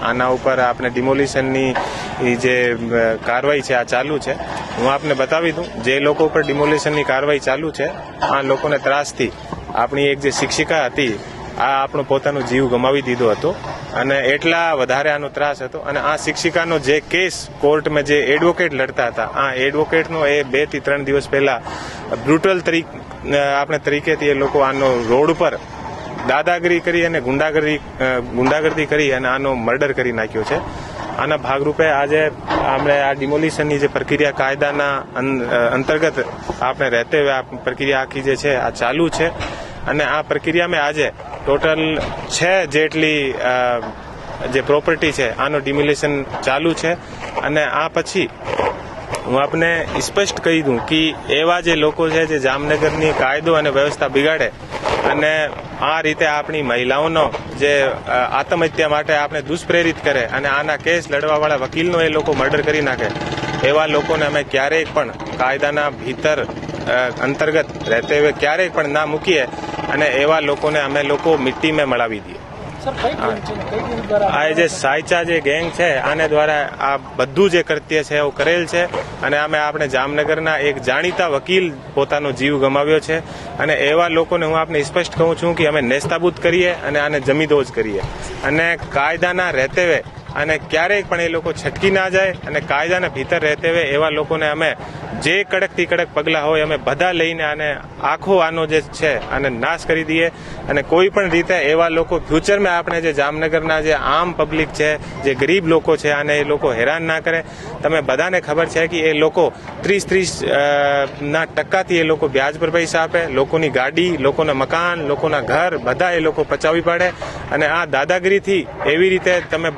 આના ઉપર આપણે ડિમોલિશનની જે કાર્યવાહી છે આ ચાલુ છે. હું આપને બતાવી દઉં, જે લોકો ઉપર ડિમોલિશનની કાર્યવાહી ચાલુ છે આ લોકોને ત્રાસથી આપણી એક જે શિક્ષિકા હતી આ આપણો પોતાનો જીવ ગુમાવી દીધો હતો અને એટલા વધારે આનો ત્રાસ હતો. અને આ શિક્ષિકાનો જે કેસ કોર્ટમાં જે એડવોકેટ લડતા હતા આ એડવોકેટનો એ 2 થી 3 દિવસ પહેલા બ્રુટલ તરીકેથી એ લોકો આનો રોડ પર દાદાગીરી કરી અને ગુંડાગર્દી કરી અને આનો મર્ડર કરી નાખ્યો છે. આના ભાગરૂપે આજે આપણે આ ડિમોલિશનની જે પ્રક્રિયા કાયદાના અંતર્ગત આપણે રહેતે હુए આ પ્રક્રિયા આખી જે છે આ ચાલુ છે અને આ પ્રક્રિયામાં આજે ટોટલ 6 જેટલી જે પ્રોપર્ટી છે આનો ડિમોલિશન ચાલુ છે. અને આ પછી હું આપને સ્પષ્ટ કહી દઉં કે એવા જે લોકો છે જે જામનગરની કાયદો અને વ્યવસ્થા બિગાડે અને આ રીતે આપણી મહિલાઓનો જે આત્મહત્યા માટે આપણે દુષ્પ્રેરિત કરે અને આના કેસ લડવાવાળા વકીલનો એ લોકો મર્ડર કરી નાખે એવા લોકોને અમે ક્યારેય પણ કાયદાના ભીતર અંતર્ગત રહેતે હુए ક્યારેય પણ ના મૂકીએ અને એવા લોકોને અમે લોકો મિટ્ટીમાં મળાવી દઈએ. આ જે સાયચા જે ગેંગ છે આને દ્વારા આ બધું જે કૃત્ય છે એવું કરેલ છે અને અમે આપણે જામનગરના એક જાણીતા વકીલ પોતાનો જીવ ગુમાવ્યો છે અને એવા લોકોને હું આપને સ્પષ્ટ કહું છું કે અમે નેસ્તાબૂદ કરીએ અને આને જમીદોજ કરીએ અને કાયદાના રહેતે હુए અને ક્યારેય પણ એ લોકો છટકી ના જાય અને કાયદાના ભીતર રહેતે હુए એવા લોકોને અમે જે કડકથી કડક પગલાં હોય અમે બધા લઈને આને આખો આનો જે છે આને નાશ કરી દઈએ અને કોઈ પણ રીતે એવા લોકો ફ્યુચરમાં આપણે જે જામનગરના જે આમ પબ્લિક છે જે ગરીબ લોકો છે આને એ લોકો હેરાન ના કરે. તમે બધાને ખબર છે કે એ લોકો 30% ટકાથી એ લોકો વ્યાજ પર પૈસા આપે, લોકોની ગાડી, લોકોના મકાન, લોકોના ઘર બધા એ લોકો પચાવી પાડે અને આ દાદાગીરીથી એવી રીતે તમે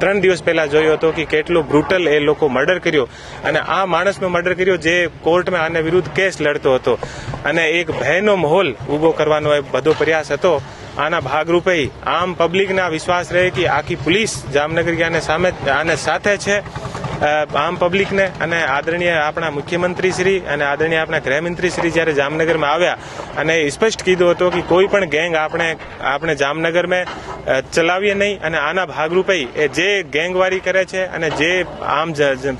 3 દિવસ પહેલા જોયો હતો કે કેટલો બ્રુટલ એ લોકો મર્ડર કર્યો અને આ માણસનો મર્ડર કર્યો જે કોર્ટમાં આને વિરુદ્ધ કેસ લડતો હતો અને એક ભયનો માહોલ ઊભો કરવાનો એ બધો પ્રયાસ હતો. આના ભાગરૂપે આમ પબ્લિકના વિશ્વાસ રહે કે આખી પોલીસ જામનગર આને સાથે છે આમ પબ્લિકને. અને આદરણીય આપણા મુખ્યમંત્રી શ્રી અને આદરણીય આપણા ગૃહમંત્રી શ્રી જ્યારે જામનગરમાં આવ્યા અને સ્પષ્ટ કીધું હતું કે કોઈ પણ ગેંગ આપણે જામનગરમાં ચલાવીએ નહીં અને આના ભાગરૂપે એ જે ગેંગવારી કરે છે અને જે આમ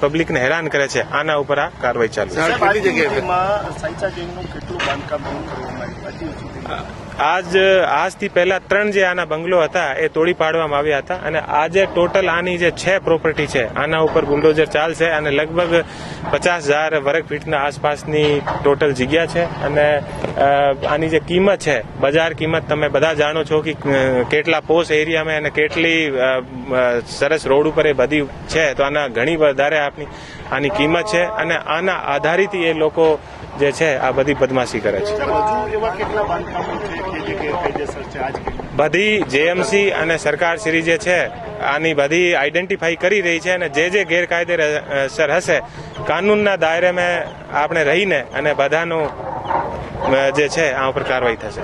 પબ્લિકને હેરાન કરે છે આના ઉપર આ કાર્યવાહી ચાલુ છે. આજથી પહેલા 3 જે આના બંગલો હતા એ તોડી પાડવામાં આવ્યા હતા અને આજે ટોટલ આની જે 6 પ્રોપર્ટી છે આના ઉપર બુલડોઝર ચાલશે અને લગભગ 50,000 વર્ગ ફીટના આસપાસની ટોટલ જગ્યા છે અને આની જે કિંમત છે બજાર કિંમત તમે બધા જાણો છો કે કેટલા પોશ એરિયામાં અને કેટલી સરસ રોડ ઉપર એ બધી છે તો આના ઘણી વધારે આની કિંમત છે અને આના આધારિત એ લોકો જે છે આ બધી બદમાશી કરે છે. બધી જેએમસી અને સરકાર શ્રી જે છે આની બધી આઈડેન્ટિફાઈ કરી રહી છે અને જે ગેરકાયદેસર હશે કાનૂનના દાયરામાં આપણે રહીને અને બધાનું જે છે આ ઉપર કાર્યવાહી થશે.